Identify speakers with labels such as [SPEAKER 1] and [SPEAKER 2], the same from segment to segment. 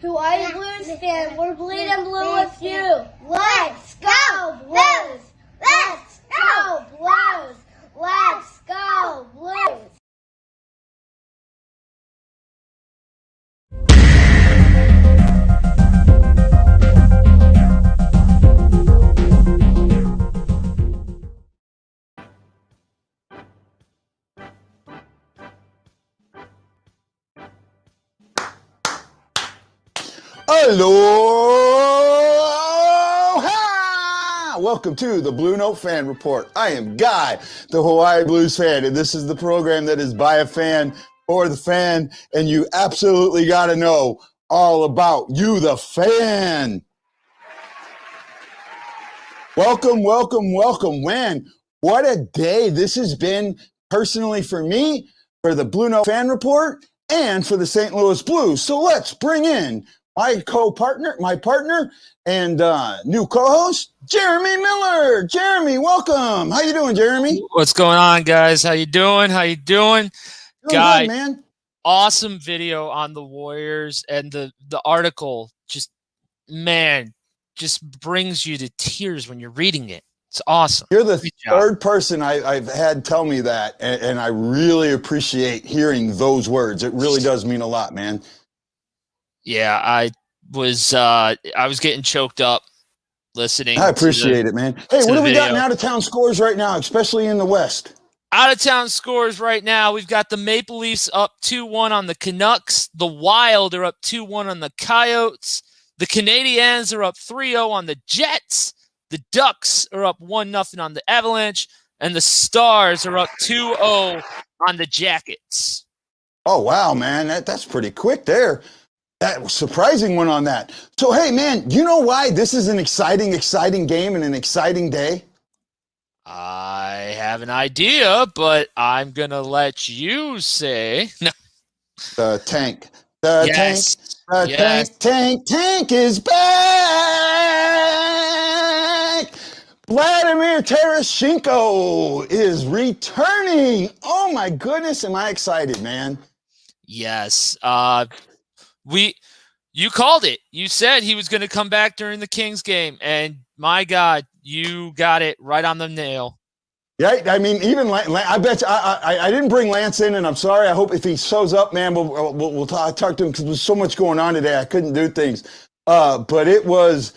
[SPEAKER 1] Hawaii Blues fan, we're bleeding blue with you. Let's go Blues! Let's go Blues! Let's go Blues!
[SPEAKER 2] Aloha! Welcome to the BlueNote Fan Report. I am Guy, the Hawaii Blues fan, and this is the program that is by a fan, for the fan, and you absolutely got to know all about you, the fan. Welcome, welcome, welcome. Man, what a day this has been personally for me, for the BlueNote Fan Report, and for the St. Louis Blues. So let's bring in my partner, and new co-host, Jeremy Miller. Jeremy, welcome. How you doing, Jeremy?
[SPEAKER 3] What's going on, guys? How you doing?
[SPEAKER 2] Doing
[SPEAKER 3] Guy,
[SPEAKER 2] good, man.
[SPEAKER 3] Awesome video on the Warriors, and the article just brings you to tears when you're reading it. It's awesome.
[SPEAKER 2] You're the third person I've had tell me that, and I really appreciate hearing those words. It really does mean a lot, man.
[SPEAKER 3] Yeah, I was getting choked up listening.
[SPEAKER 2] I appreciate it, man. Hey, what do we got in out-of-town scores right now, especially in the West?
[SPEAKER 3] Out-of-town scores right now, we've got the Maple Leafs up 2-1 on the Canucks. The Wild are up 2-1 on the Coyotes. The Canadiens are up 3-0 on the Jets. The Ducks are up 1-0 on the Avalanche. And the Stars are up 2-0 on the Jackets.
[SPEAKER 2] Oh, wow, man. That's pretty quick there. That was a surprising one on that. So, hey, man, you know why this is an exciting game and an exciting day?
[SPEAKER 3] I have an idea, but I'm going to let you say. No.
[SPEAKER 2] The tank. Tank is back. Vladimir Tarasenko is returning. Oh, my goodness. Am I excited, man?
[SPEAKER 3] Yes. You called it. You said he was going to come back during the Kings game, and my God, you got it right on the nail.
[SPEAKER 2] Yeah, I mean, even I bet you, I didn't bring Lance in, and I'm sorry. I hope if he shows up, man, we'll talk to him because there's so much going on today. I couldn't do things, but it was.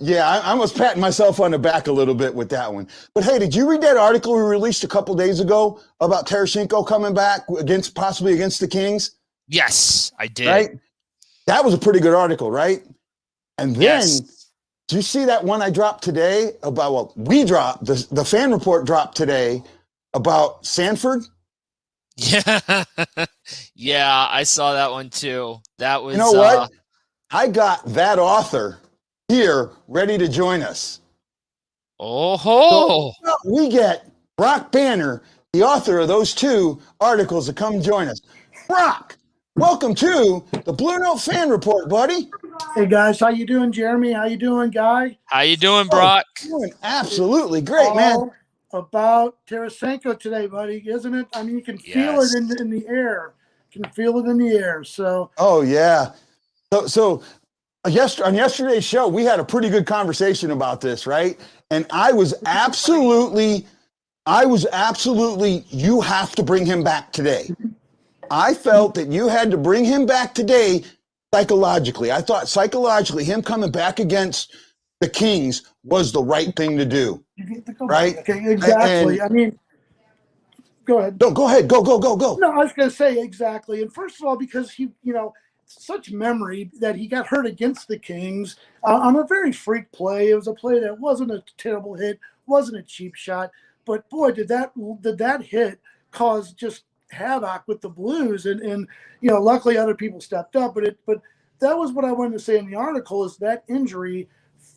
[SPEAKER 2] Yeah, I was patting myself on the back a little bit with that one. But hey, did you read that article we released a couple days ago about Tarasenko coming back possibly against the Kings?
[SPEAKER 3] Yes, I did.
[SPEAKER 2] Right? That was a pretty good article, right? And then, did you see that one I dropped today about, we dropped, the fan report dropped today about Sanford?
[SPEAKER 3] Yeah. Yeah, I saw that one too. That was,
[SPEAKER 2] you know what? I got that author here ready to join us.
[SPEAKER 3] Oh,
[SPEAKER 2] so we get Brock Banner, the author of those two articles, to come join us. Brock, welcome to the BlueNote Fan Report, buddy.
[SPEAKER 4] Hey guys, how you doing, Jeremy? How you doing, Guy?
[SPEAKER 3] How you doing, Brock?
[SPEAKER 2] Doing absolutely great, man.
[SPEAKER 4] About Tarasenko today, buddy, isn't it? I mean, you can feel it in the air. You can feel it in the air. So. Oh
[SPEAKER 2] yeah. So on yesterday's show, we had a pretty good conversation about this, right? And I was absolutely, you have to bring him back today. I felt that you had to bring him back today psychologically. I thought psychologically him coming back against the Kings was the right thing to do. Right?
[SPEAKER 4] Okay, exactly. I mean, go ahead.
[SPEAKER 2] No, go ahead. Go.
[SPEAKER 4] No, I was going to say exactly. And first of all, because he, such memory that he got hurt against the Kings on a very freak play. It was a play that wasn't a terrible hit, wasn't a cheap shot, but boy, did that hit cause just havoc with the Blues. And luckily other people stepped up, but that was what I wanted to say in the article, is that injury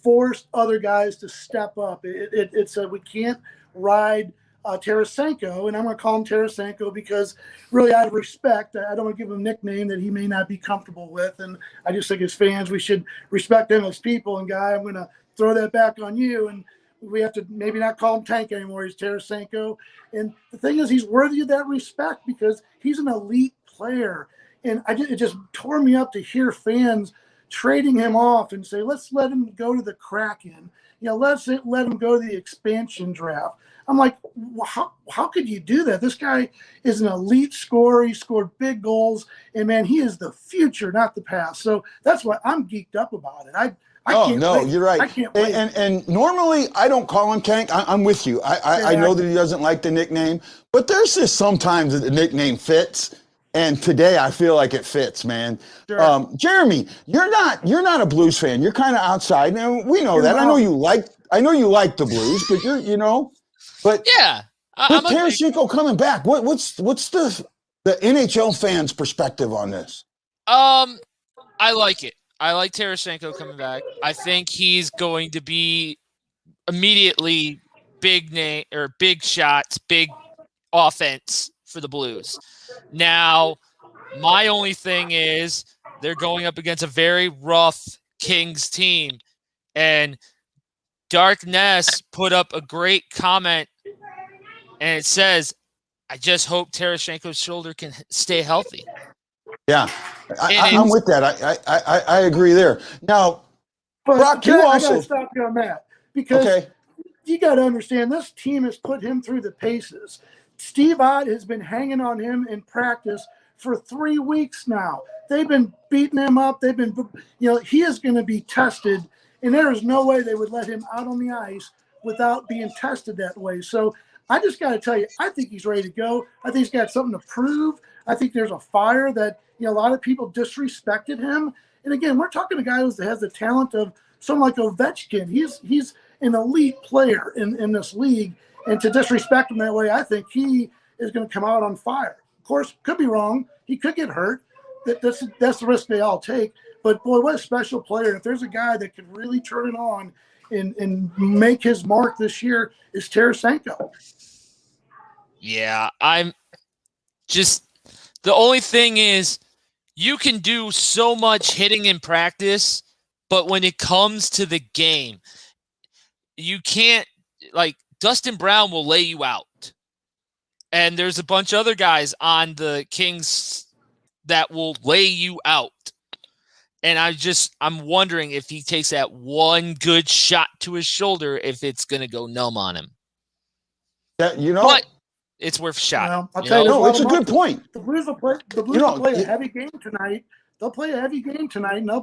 [SPEAKER 4] forced other guys to step up. It said we can't ride Tarasenko, and I'm going to call him Tarasenko because really out of respect, I don't want to give him a nickname that he may not be comfortable with, and I just think as fans we should respect them as people. And Guy, I'm going to throw that back on you, and we have to maybe not call him Tank anymore. He's Tarasenko, and the thing is, he's worthy of that respect because he's an elite player. And it just tore me up to hear fans trading him off and say, let's let him go to the Kraken. Let's let him go to the expansion draft. I'm like, how could you do that? This guy is an elite scorer. He scored big goals. And, man, he is the future, not the past. So that's why I'm geeked up about it. I can't wait.
[SPEAKER 2] You're right.
[SPEAKER 4] I can't wait.
[SPEAKER 2] And normally I don't call him Tank. I'm with you. I know that he doesn't like the nickname, but there's just sometimes that the nickname fits. And today I feel like it fits, man.
[SPEAKER 4] Sure.
[SPEAKER 2] Jeremy, you're not a Blues fan. You're kind of outside. And we know that.
[SPEAKER 4] Not.
[SPEAKER 2] I know you like the Blues, but but
[SPEAKER 3] Yeah.
[SPEAKER 2] with Tarasenko coming back, what's the NHL fans' perspective on this?
[SPEAKER 3] I like it. I like Tarasenko coming back. I think he's going to be immediately big name or big shots, big offense for the Blues. Now, my only thing is they're going up against a very rough Kings team, and Dark Ness put up a great comment, and it says, "I just hope Tarasenko's shoulder can stay healthy."
[SPEAKER 2] Yeah, I'm with that. I agree there. Now,
[SPEAKER 4] But
[SPEAKER 2] Brock,
[SPEAKER 4] I got to stop you on that because you got to understand this team has put him through the paces. Steve Ott has been hanging on him in practice for 3 weeks now. They've been beating him up. They've been, he is going to be tested, and there is no way they would let him out on the ice without being tested that way. So I just got to tell you, I think he's ready to go. I think he's got something to prove. I think there's a fire that, a lot of people disrespected him. And again, we're talking a guy who has the talent of someone like Ovechkin. He's an elite player in this league. And to disrespect him that way, I think he is going to come out on fire. Of course, could be wrong. He could get hurt. That's the risk they all take. But, boy, what a special player. If there's a guy that could really turn it on and make his mark this year, is Tarasenko.
[SPEAKER 3] Yeah, I'm just – the only thing is you can do so much hitting in practice, but when it comes to the game, you can't – like – Dustin Brown will lay you out. And there's a bunch of other guys on the Kings that will lay you out. And I'm wondering if he takes that one good shot to his shoulder, if it's going to go numb on him.
[SPEAKER 2] But
[SPEAKER 3] it's worth a shot.
[SPEAKER 4] Well, I'll tell you,
[SPEAKER 2] it's a good point.
[SPEAKER 4] The Blues will play a heavy game tonight. They'll play a heavy game tonight, and they'll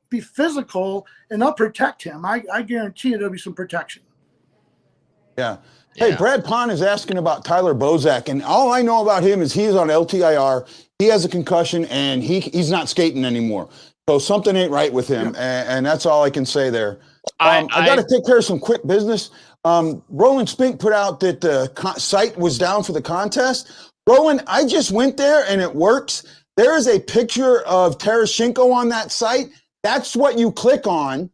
[SPEAKER 4] be physical, and they'll protect him. I guarantee you there'll be some protection.
[SPEAKER 2] Yeah. Hey, Brad Pond is asking about Tyler Bozak, and all I know about him is he's on LTIR. He has a concussion, and he's not skating anymore. So something ain't right with him, and that's all I can say there. I got to take care of some quick business. Roland Spink put out that the site was down for the contest. Roland, I just went there, and it works. There is a picture of Tarasenko on that site. That's what you click on,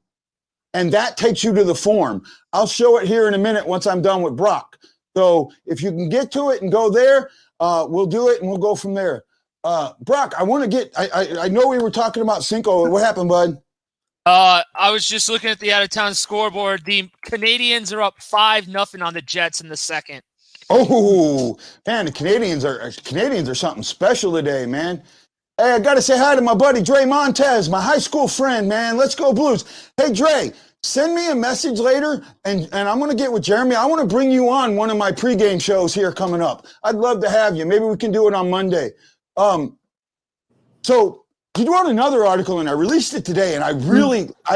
[SPEAKER 2] and that takes you to the form. I'll show it here in a minute once I'm done with Brock. So if you can get to it and go there, we'll do it, and we'll go from there. Brock, I want to get – I know we were talking about Cinco. What happened, bud?
[SPEAKER 3] I was just looking at the out-of-town scoreboard. The Canadians are up 5-0 on the Jets in the second.
[SPEAKER 2] Oh, man, the Canadians are something special today, man. Hey, I got to say hi to my buddy Dre Montez, my high school friend, man. Let's go Blues. Hey, Dre, send me a message later, and I'm going to get with Jeremy. I want to bring you on one of my pregame shows here coming up. I'd love to have you. Maybe we can do it on Monday. So you wrote another article, and I released it today, and I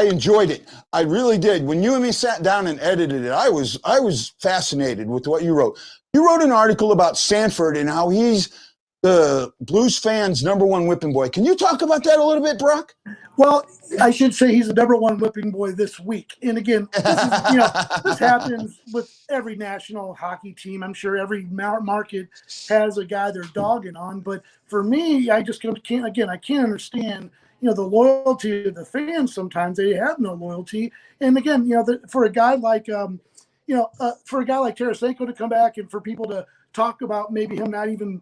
[SPEAKER 2] enjoyed it. I really did. When you and me sat down and edited it, I was fascinated with what you wrote. You wrote an article about Sanford and how he's the Blues fans' #1 whipping boy. Can you talk about that a little bit, Brock?
[SPEAKER 4] Well, I should say he's the #1 whipping boy this week. And again, this happens with every national hockey team. I'm sure every market has a guy they're dogging on. But for me, I just can't understand, the loyalty of the fans. Sometimes they have no loyalty. And again, for a guy like, Tarasenko to come back and for people to talk about maybe him not even,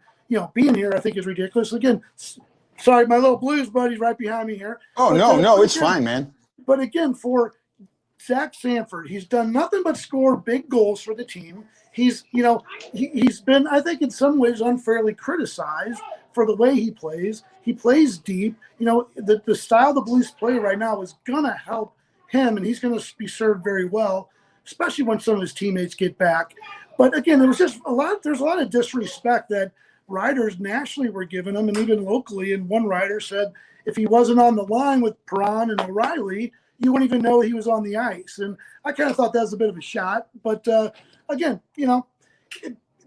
[SPEAKER 4] being here, I think is ridiculous. Again, sorry, my little Blues buddy's right behind me here.
[SPEAKER 2] Oh, no, it's fine, man.
[SPEAKER 4] But again, for Zach Sanford, he's done nothing but score big goals for the team. He's been, I think, in some ways unfairly criticized for the way he plays. He plays deep. You know, the style the Blues play right now is going to help him, and he's going to be served very well, especially when some of his teammates get back. But again, there's a lot of disrespect that writers nationally were giving him, and even locally. And one writer said if he wasn't on the line with Perron and O'Reilly, you wouldn't even know he was on the ice. And I kind of thought that was a bit of a shot. But again, you know,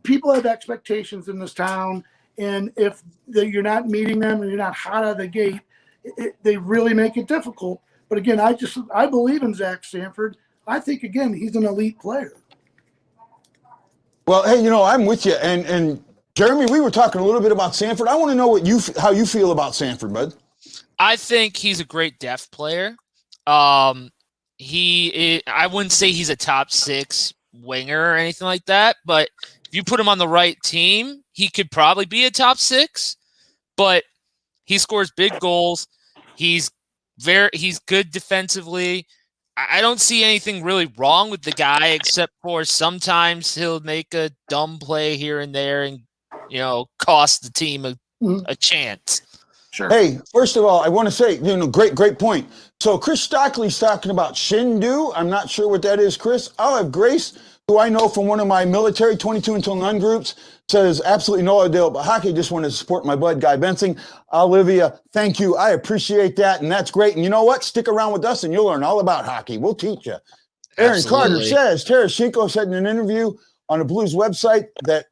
[SPEAKER 4] people have expectations in this town, and if you're not meeting them and you're not hot out of the gate, they really make it difficult. But again, I believe in Zach Sanford. I think, again, he's an elite player.
[SPEAKER 2] Well, hey, you know, I'm with you. And Jeremy, we were talking a little bit about Sanford. I want to know how you feel about Sanford, bud.
[SPEAKER 3] I think he's a great depth player. I wouldn't say he's a top 6 winger or anything like that, but if you put him on the right team, he could probably be a top 6. But he scores big goals. He's good defensively. I don't see anything really wrong with the guy, except for sometimes he'll make a dumb play here and there and, you know, cost the team a chance.
[SPEAKER 4] Sure.
[SPEAKER 2] Hey, first of all, I want to say, you know, great point. So Chris Stockley's talking about Shindu. I'm not sure what that is, Chris. I'll have Grace, who I know from one of my military 22 until none groups, says absolutely no idea about hockey. Just wanted to support my bud, Guy Bensing. Olivia, thank you. I appreciate that, and that's great. And you know what? Stick around with us, and you'll learn all about hockey. We'll teach you. Aaron Carter says, Tarasenko said in an interview on the Blues website that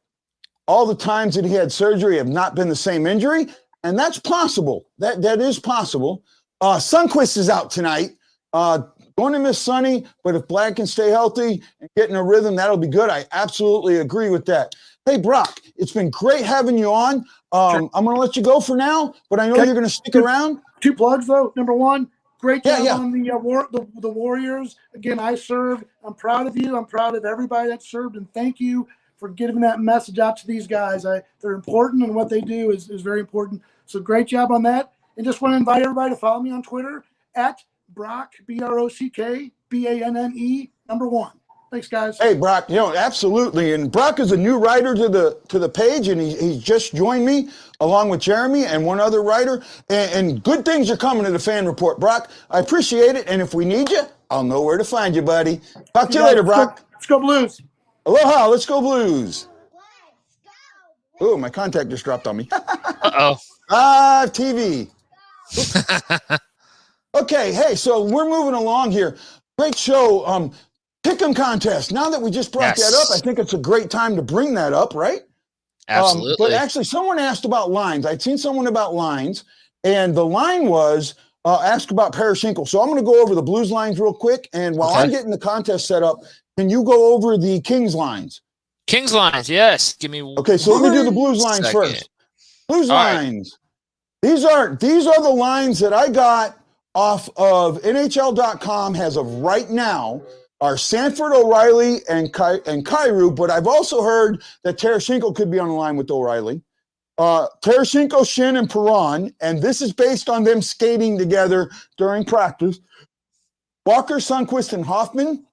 [SPEAKER 2] all the times that he had surgery have not been the same injury, and that's possible. That is possible. Sundqvist is out tonight. Going to miss Sonny, but if Black can stay healthy and get in a rhythm, that'll be good. I absolutely agree with that. Hey, Brock, it's been great having you on.
[SPEAKER 4] Sure.
[SPEAKER 2] I'm going to let you go for now, but I know you're going to stick around.
[SPEAKER 4] 2 plugs, though. Number one, great job
[SPEAKER 2] Yeah.
[SPEAKER 4] on the Warriors. Again, I served. I'm proud of you. I'm proud of everybody that served, and thank you for getting that message out to these guys. They're important, and what they do is very important. So great job on that. And just want to invite everybody to follow me on Twitter at Brock, BrockBanne, 1. Thanks, guys.
[SPEAKER 2] Hey, Brock, you know, absolutely. And Brock is a new writer to the page, and he just joined me along with Jeremy and one other writer. And good things are coming to the Fan Report, Brock. I appreciate it. And if we need you, I'll know where to find you, buddy. Talk to you later, Brock.
[SPEAKER 4] Let's go Blues.
[SPEAKER 2] Aloha. Let's go Blues. Oh, my contact just dropped on me.
[SPEAKER 3] Uh-oh.
[SPEAKER 2] TV. Okay, hey, so we're moving along here. Great show. Pick'em contest. Now that we just brought that up, I think it's a great time to bring that up, right?
[SPEAKER 3] Absolutely.
[SPEAKER 2] But actually, someone asked about lines. I'd seen someone about lines, and the line was ask about Tarasenko. So I'm going to go over the Blues lines real quick, and while I'm getting the contest set up, can you go over the Kings lines?
[SPEAKER 3] Kings lines, yes. Give me
[SPEAKER 2] Okay, so let me do the Blues lines first. Blues lines. These are the lines that I got off of NHL.com as of right now are Sanford, O'Reilly, and Kyrou, but I've also heard that Tarasenko could be on the line with O'Reilly. Tarasenko, Shin, and Perron, and this is based on them skating together during practice. Walker, Sundqvist, and Hoffman.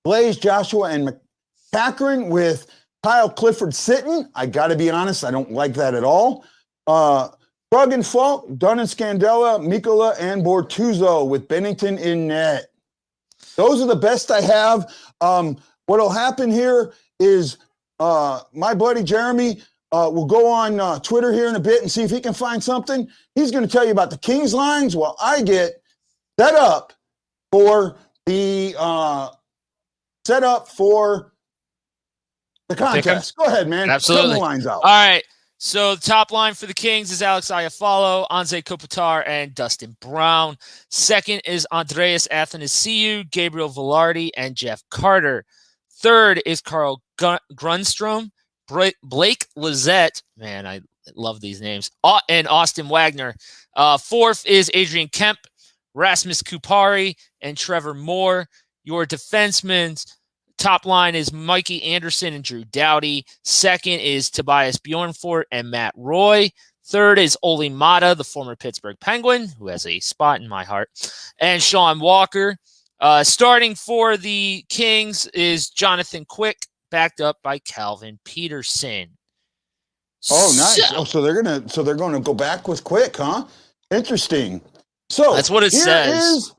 [SPEAKER 2] Blaze, Joshua, and McCackern with Kyle Clifford sitting. I got to be honest, I don't like that at all. Krug and Falk, Dunn and Scandella, Mikkola, and Bortuzzo with Bennington in net. Those are the best I have. What'll happen here is my buddy Jeremy will go on Twitter here in a bit and see if he can find something. He's going to tell you about the Kings lines while I get set up for the contest. Go ahead, man.
[SPEAKER 3] Absolutely.
[SPEAKER 2] Cut the lines out.
[SPEAKER 3] All right. So the top line for the Kings is Alex Iafallo, Anze Kopitar, and Dustin Brown. Second is Andreas Athanasiou, Gabriel Velarde, and Jeff Carter. Third is Carl Grundstrom, Blake Lizette. Man, I love these names. And Austin Wagner. Fourth is Adrian Kemp, Rasmus Kupari, and Trevor Moore. Your defensemen. Top line is Mikey Anderson and Drew Doughty. Second is Tobias Bjornfort and Matt Roy. Third is Oli Mata, the former Pittsburgh Penguin, who has a spot in my heart, and Sean Walker. Starting for the Kings is Jonathan Quick, backed up by Calvin Peterson.
[SPEAKER 2] Oh, nice. Oh, so they're gonna go back with quick, huh? Interesting. So
[SPEAKER 3] That's what it says.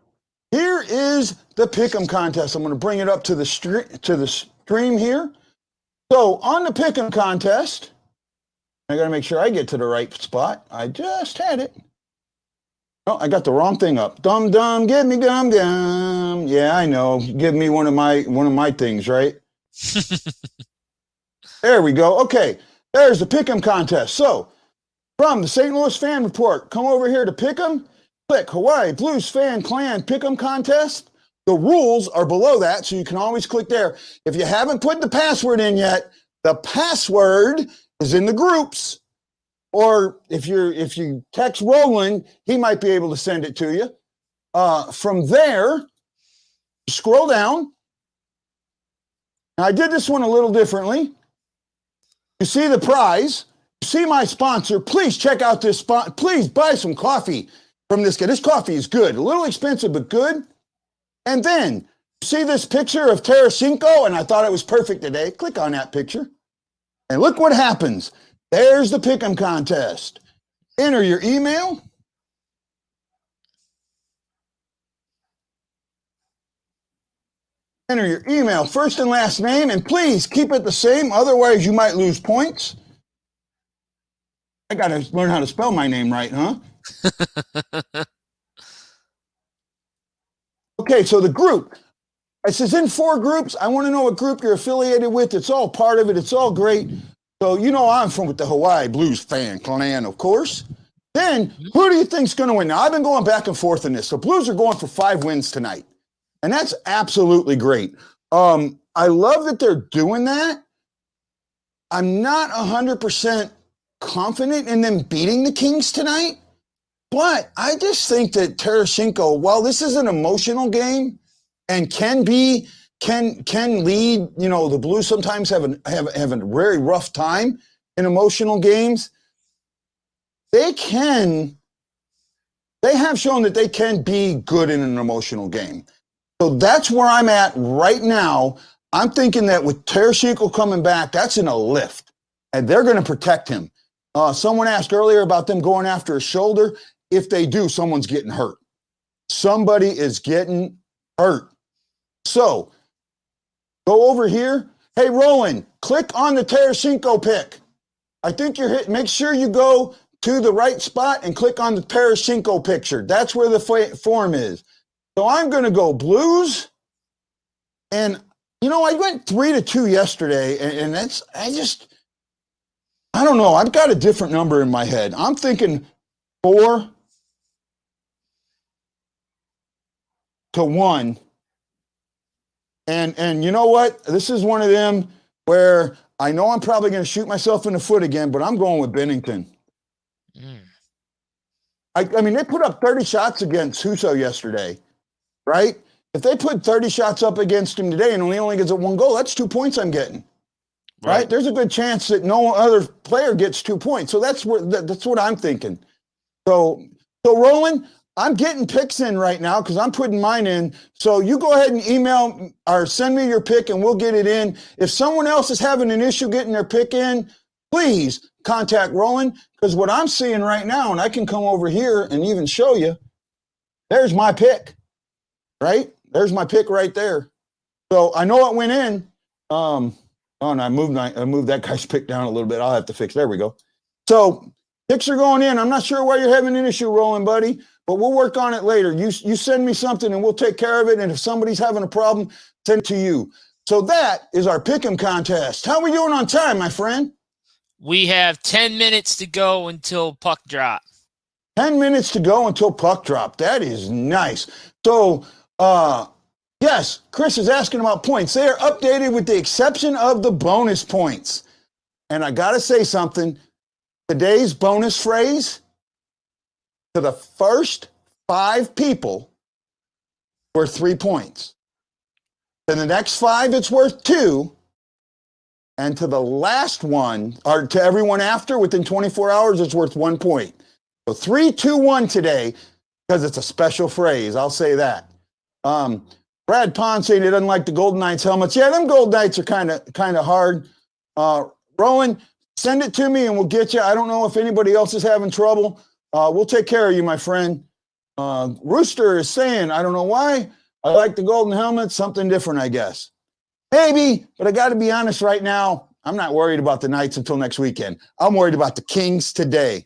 [SPEAKER 2] Here is the pick'em contest. I'm gonna bring it up to the stream here. So on the pick'em contest, I gotta make sure I get to the right spot. I just had it. Oh, I got the wrong thing up. Dum dum, give me gum gum. Yeah, I know. Give me one of my things, right? There we go. Okay, there's the pick'em contest. So from the St. Louis Fan Report, come over here to pick'em. Click Hawaii Blues Fan Clan Pick'em Contest. The rules are below that, so you can always click there. If you haven't put the password in yet, the password is in the groups. Or if you text Roland, he might be able to send it to you. From there, scroll down. Now, I did this one a little differently. You see the prize. You see my sponsor. Please check out this spot. Please buy some coffee from this guy. This coffee is good. A little expensive, but good. And then, see this picture of Tarasenko? And I thought it was perfect today. Click on that picture. And look what happens. There's the pick'em contest. Enter your email. Enter your email, first and last name, and please keep it the same. Otherwise, you might lose points. I got to learn how to spell my name right, huh? Okay, so the group. It says in 4 groups. I want to know what group you're affiliated with. It's all part of it. It's all great. So you know I'm from with the Hawaii Blues Fan Clan, of course. Then, who do you think's going to win? Now, I've been going back and forth in this. The Blues are going for 5 wins tonight. And that's absolutely great. I love that they're doing that. I'm not 100% confident in them beating the Kings tonight. But I just think that Tarasenko, while this is an emotional game and can lead, you know, the Blues sometimes have a very rough time in emotional games. They have shown that they can be good in an emotional game. So that's where I'm at right now. I'm thinking that with Tarasenko coming back, that's in a lift, and they're going to protect him. Someone asked earlier about them going after his shoulder. If they do, someone's getting hurt. Somebody is getting hurt. So go over here. Hey, Roland, click on the Tarasenko pick. I think you're hitting. Make sure you go to the right spot and click on the Tarasenko picture. That's where the form is. So I'm going to go Blues. And, you know, I went 3-2 yesterday, and that's, I don't know. I've got a different number in my head. I'm thinking 4-1. And you know what? This is one of them where I know I'm probably going to shoot myself in the foot again, but I'm going with Bennington. I mean, they put up 30 shots against Husso yesterday, right? If they put 30 shots up against him today and he only gets 1 goal, that's 2 points I'm getting, right? There's a good chance that no other player gets 2 points. So that's what I'm thinking. So Roland, I'm getting picks in right now because I'm putting mine in. So you go ahead and email or send me your pick and we'll get it in. If someone else is having an issue getting their pick in, please contact Roland, because what I'm seeing right now, and I can come over here and even show you, there's my pick, right? There's my pick right there. So I know it went in. And I moved that guy's pick down a little bit. I'll have to fix. There we go. So picks are going in. I'm not sure why you're having an issue, Roland, buddy, but we'll work on it later. You send me something and we'll take care of it. And if somebody's having a problem, send it to you. So that is our pick'em contest. How are we doing on time, my friend?
[SPEAKER 3] We have 10 minutes to go until puck drop.
[SPEAKER 2] 10 minutes to go until puck drop. That is nice. So, yes, Chris is asking about points. They are updated with the exception of the bonus points. And I got to say something. Today's bonus phrase, to the first 5 people, worth 3 points. To the next 5, it's worth 2. And to the last one, or to everyone after, within 24 hours, it's worth 1 point. So 3, 2, 1 today, because it's a special phrase. I'll say that. Brad Pond saying he doesn't like the Golden Knights helmets. Yeah, them Golden Knights are kind of hard. Rowan, Send it to me and we'll get you. I don't know if anybody else is having trouble. We'll take care of you, my friend. Rooster is saying, I don't know why. I like the golden helmet. Something different, I guess. Maybe, but I got to be honest right now. I'm not worried about the Knights until next weekend. I'm worried about the Kings today.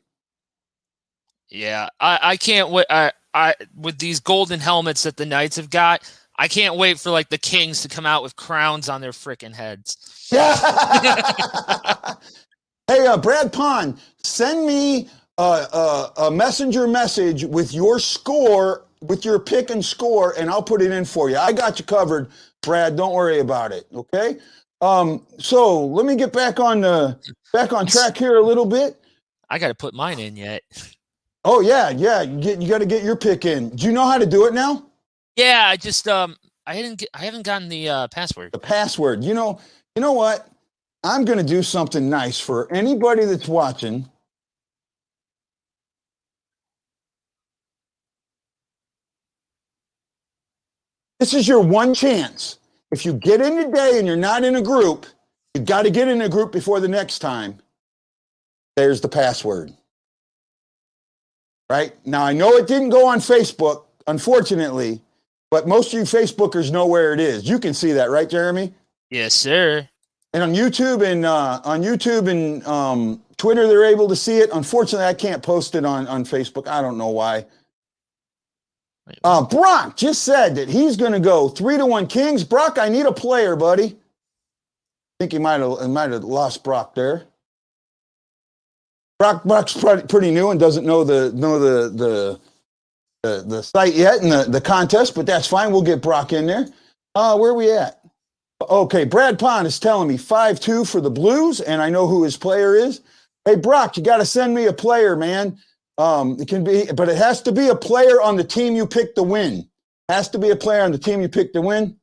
[SPEAKER 3] Yeah, I can't wait. I with these golden helmets that the Knights have got, I can't wait for like the Kings to come out with crowns on their freaking heads.
[SPEAKER 2] Yeah. Hey, Brad Pond, send me a messenger message with your score, with your pick and score, and I'll put it in for you. I got you covered, Brad. Don't worry about it. Okay. So let me get back on track here a little bit.
[SPEAKER 3] I got to put mine in yet.
[SPEAKER 2] Oh yeah. You got to get your pick in. Do you know how to do it now?
[SPEAKER 3] Yeah, I just I haven't gotten the password.
[SPEAKER 2] The password. You know what? I'm going to do something nice for anybody that's watching. This is your one chance. If you get in today and you're not in a group, you got to get in a group before the next time. There's the password. Right? Now, I know it didn't go on Facebook, unfortunately, but most of you Facebookers know where it is. You can see that, right, Jeremy?
[SPEAKER 3] Yes, sir.
[SPEAKER 2] And on YouTube and Twitter, they're able to see it. Unfortunately, I can't post it on Facebook. I don't know why. Brock just said that he's going to go 3-1 Kings. Brock, I need a player, buddy. I think he might have lost Brock there. Brock's pretty new and doesn't know the site yet and the contest, but that's fine. We'll get Brock in there. Where are we at? Okay, Brad Pond is telling me 5-2 for the Blues, and I know who his player is. Hey, Brock, you got to send me a player, man. It can be, but it has to be a player on the team you picked to win. Has to be a player on the team you picked to win.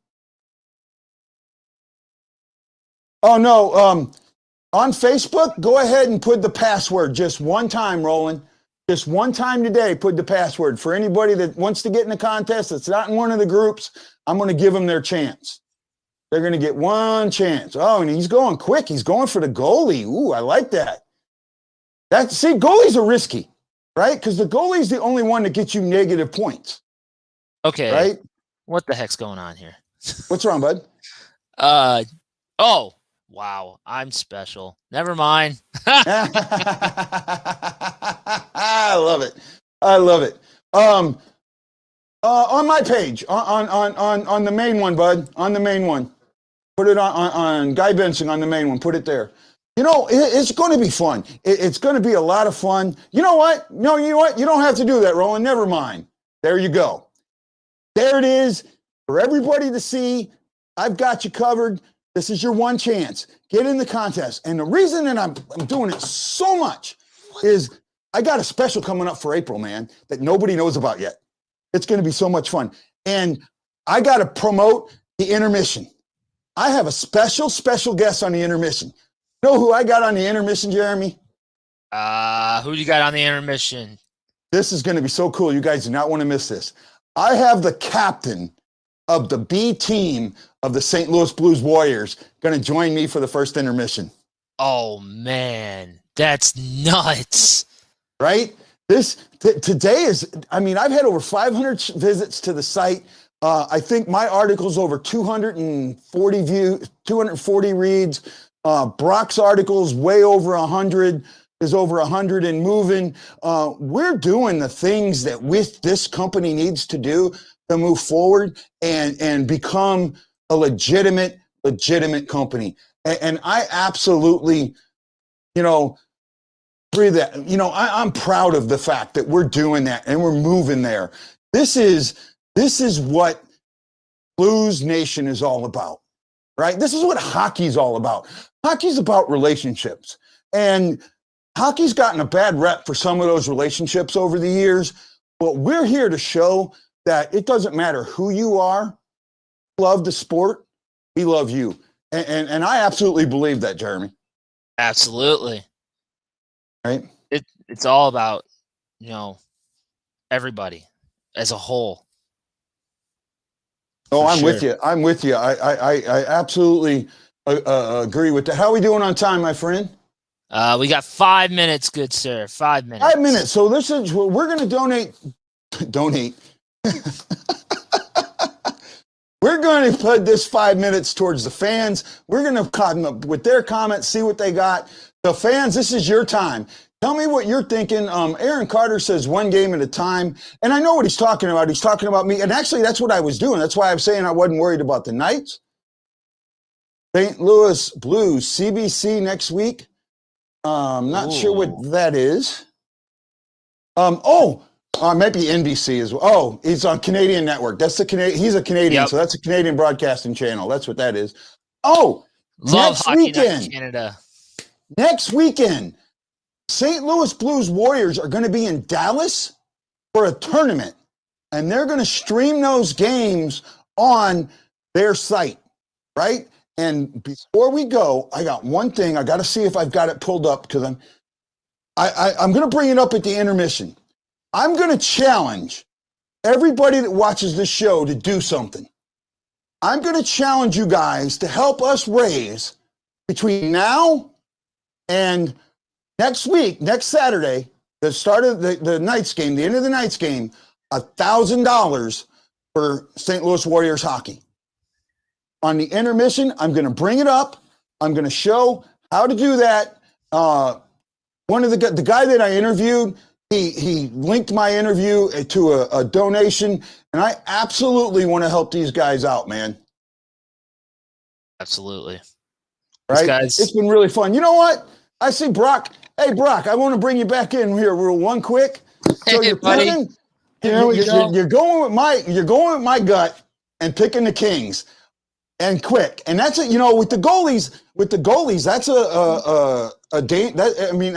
[SPEAKER 2] Oh, no. On Facebook, go ahead and put the password just one time, Roland. Just one time today, put the password. For anybody that wants to get in the contest that's not in one of the groups, I'm going to give them their chance. They're going to get one chance. Oh, and he's going quick. He's going for the goalie. Ooh, I like that. See, goalies are risky, right? Because the goalie's the only one that gets you negative points.
[SPEAKER 3] Okay.
[SPEAKER 2] Right?
[SPEAKER 3] What the heck's going on here?
[SPEAKER 2] What's wrong, bud?
[SPEAKER 3] Oh, wow. I'm special. Never mind.
[SPEAKER 2] I love it. I love it. On my page, on the main one, bud, on the main one. Put it on Guy Benson on the main one. Put it there. You know, it's going to be fun. It's going to be a lot of fun. You know what? No, you know what? You don't have to do that, Roland. Never mind. There you go. There it is for everybody to see. I've got you covered. This is your one chance. Get in the contest. And the reason that I'm doing it so much is I got a special coming up for April, man, that nobody knows about yet. It's going to be so much fun. And I got to promote the intermission. I have a special guest on the intermission. You know who I got on the intermission, Jeremy?
[SPEAKER 3] Who you got on the intermission?
[SPEAKER 2] This is going to be so cool. You guys do not want to miss this. I have the captain of the B team of the St. Louis Blues Warriors going to join me for the first intermission.
[SPEAKER 3] Oh, man. That's nuts.
[SPEAKER 2] Right? Today is, I mean, I've had over 500 visits to the site. I think my article's over 240 views, 240 reads. Brock's article's way over 100, is over 100 and moving. We're doing the things that this company needs to do to move forward and become a legitimate company. And I absolutely, agree that, I'm proud of the fact that we're doing that and we're moving there. This is what Blues Nation is all about, right? This is what hockey's all about. Hockey's about relationships. And hockey's gotten a bad rep for some of those relationships over the years, but we're here to show that it doesn't matter who you are, love the sport, we love you. And I absolutely believe that, Jeremy.
[SPEAKER 3] Absolutely.
[SPEAKER 2] Right?
[SPEAKER 3] It's all about, everybody as a whole.
[SPEAKER 2] Oh, I'm
[SPEAKER 3] sure.
[SPEAKER 2] with you. I'm with you. I absolutely agree with that. How are we doing on time, my friend?
[SPEAKER 3] We got 5 minutes, good sir. 5 minutes.
[SPEAKER 2] 5 minutes. So this is we're going to donate. We're going to put this 5 minutes towards the fans. We're going to come up with their comments, see what they got. The fans, this is your time. Tell me what you're thinking. Aaron Carter says one game at a time. And I know what he's talking about. He's talking about me. And actually, that's what I was doing. That's why I'm saying I wasn't worried about the Knights. St. Louis Blues, CBC next week. Not sure what that is. Maybe NBC as well. Oh, he's on Canadian Network. That's the Canadian. He's a Canadian, so that's a Canadian broadcasting channel. That's what that is. Oh,
[SPEAKER 3] love
[SPEAKER 2] next
[SPEAKER 3] hockey
[SPEAKER 2] weekend.
[SPEAKER 3] night in Canada.
[SPEAKER 2] Next weekend, St. Louis Blues Warriors are going to be in Dallas for a tournament, and they're going to stream those games on their site, right? And before we go, I got one thing. I got to see if I've got it pulled up because I'm going to bring it up at the intermission. I'm going to challenge everybody that watches this show to do something. I'm going to challenge you guys to help us raise between now and next week, next Saturday, the start of the Knights game, the end of the Knights game, $1,000 for St. Louis Warriors hockey. On the intermission, I'm going to bring it up. I'm going to show how to do that. One of the guy that I interviewed, he linked my interview to a donation, and I absolutely want to help these guys out, man.
[SPEAKER 3] Absolutely.
[SPEAKER 2] Right? It's been really fun. You know what? I see Brock. Hey, Brock, I want to bring you back in here real quick. So
[SPEAKER 3] Hey,
[SPEAKER 2] you're
[SPEAKER 3] buddy.
[SPEAKER 2] picking, you're going with my gut and picking the Kings and quick. And that's it. You know, with the goalies, that's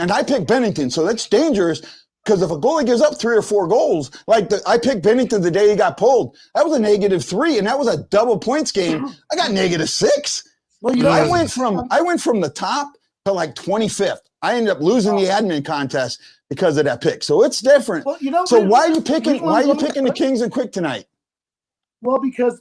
[SPEAKER 2] and I picked Bennington, so that's dangerous. Because if a goalie gives up 3 or 4 goals, I picked Bennington the day he got pulled, that was a -3, and that was a double points game. I got -6. Well, I went from the top to 25th. I ended up losing the admin contest because of that pick. So it's different. Well, so why are you picking the Kings and quick tonight?
[SPEAKER 4] Well, because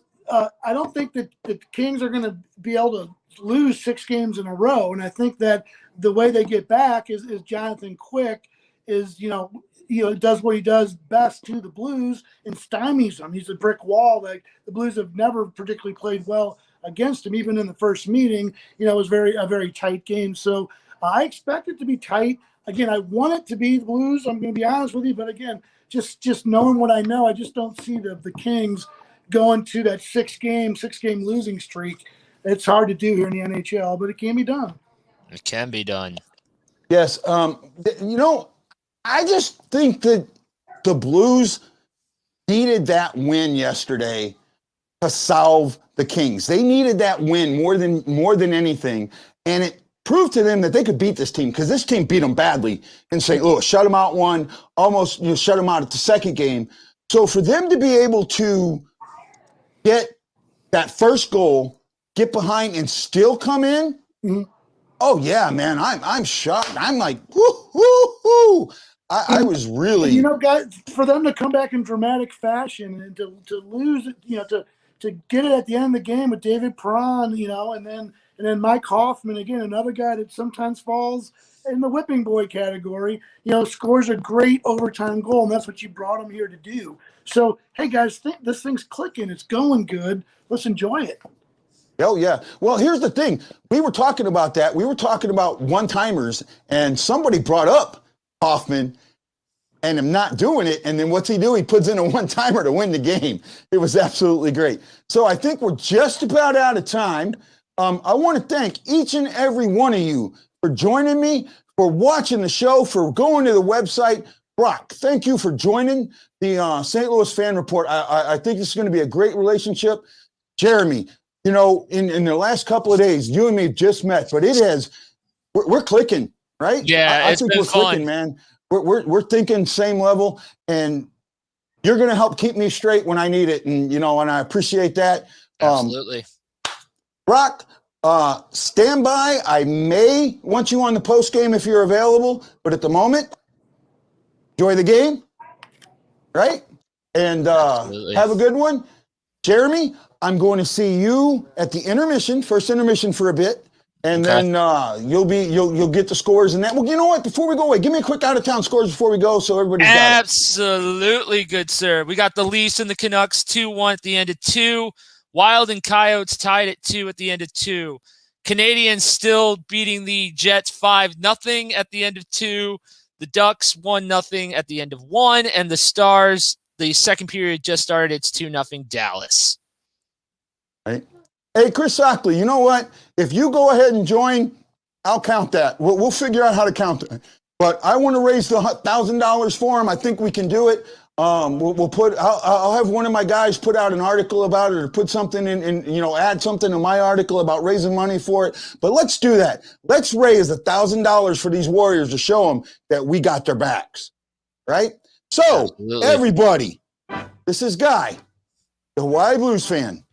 [SPEAKER 4] I don't think that the Kings are going to be able to lose 6 games in a row, and I think that the way they get back is Jonathan Quick. Does what he does best to the Blues and stymies them. He's a brick wall that the Blues have never particularly played well against him. Even in the first meeting, it was a very tight game. So I expect it to be tight. Again, I want it to be the Blues. I'm going to be honest with you, but again, just knowing what I know, I just don't see the Kings going to that 6-game losing streak. It's hard to do here in the NHL, but it can be done.
[SPEAKER 3] It can be done.
[SPEAKER 2] Yes. I just think that the Blues needed that win yesterday to solve the Kings. They needed that win more than anything, and it proved to them that they could beat this team because this team beat them badly in St. Louis. Shut them out one, almost shut them out at the second game. So for them to be able to get that first goal, get behind, and still come in. Mm-hmm. Oh yeah, man! I'm shocked. I'm like, whoo, whoo, whoo. I was really,
[SPEAKER 4] guys, for them to come back in dramatic fashion and to lose it, to get it at the end of the game with David Perron, and then Mike Hoffman, again, another guy that sometimes falls in the whipping boy category, scores a great overtime goal, and that's what you brought him here to do. So, hey guys, this thing's clicking, it's going good. Let's enjoy it.
[SPEAKER 2] Oh, yeah. Well, here's the thing. We were talking about that. We were talking about one-timers, and somebody brought up Hoffman and him not doing it. And then what's he do? He puts in a one-timer to win the game. It was absolutely great. So I think we're just about out of time. I want to thank each and every one of you for joining me, for watching the show, for going to the website. Brock, thank you for joining the St. Louis Fan Report. I think this is going to be a great relationship. Jeremy, in the last couple of days, you and me just met, but we're clicking, right?
[SPEAKER 3] Yeah,
[SPEAKER 2] I think we're clicking, man. We're thinking same level, and you're going to help keep me straight when I need it, and I appreciate that.
[SPEAKER 3] Absolutely.
[SPEAKER 2] Brock, stand by. I may want you on the post game if you're available, but at the moment, enjoy the game, right? And have a good one. Jeremy, I'm going to see you at the intermission, first intermission for a bit. And
[SPEAKER 3] Okay.
[SPEAKER 2] then you'll get the scores and that. Well, you know what? Before we go away, give me a quick out of town scores before we go, so everybody's got it.
[SPEAKER 3] Absolutely, good sir. We got the Leafs and the Canucks 2-1 at the end of 2. Wild and Coyotes tied at 2 at the end of 2. Canadians still beating the Jets 5-0 at the end of 2. The Ducks 1-0 at the end of 1, and the Stars, the second period just started. It's 2-0 Dallas.
[SPEAKER 2] Right. Hey, Chris Sockley, you know what? If you go ahead and join, I'll count that. We'll figure out how to count it. But I want to raise the $1,000 for him. I think we can do it. I'll have one of my guys put out an article about it, or put something in, add something to my article about raising money for it. But let's do that. Let's raise $1,000 for these Warriors to show them that we got their backs. Right? So,
[SPEAKER 3] Absolutely.
[SPEAKER 2] everybody, this is Guy, the Hawaii Blues fan,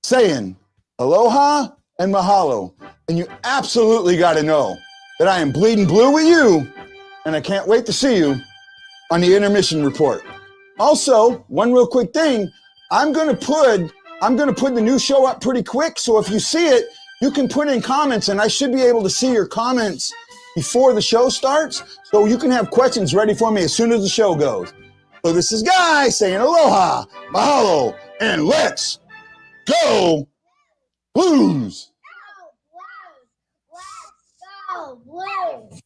[SPEAKER 2] saying aloha and mahalo. And you absolutely got to know that I am bleeding blue with you, and I can't wait to see you on the Intermission Report. Also, one real quick thing, I'm gonna put the new show up pretty quick, so if you see it, you can put in comments, and I should be able to see your comments before the show starts, so you can have questions ready for me as soon as the show goes. So this is Guy saying aloha, mahalo, and let's go Blues!
[SPEAKER 1] Let's go, Blues!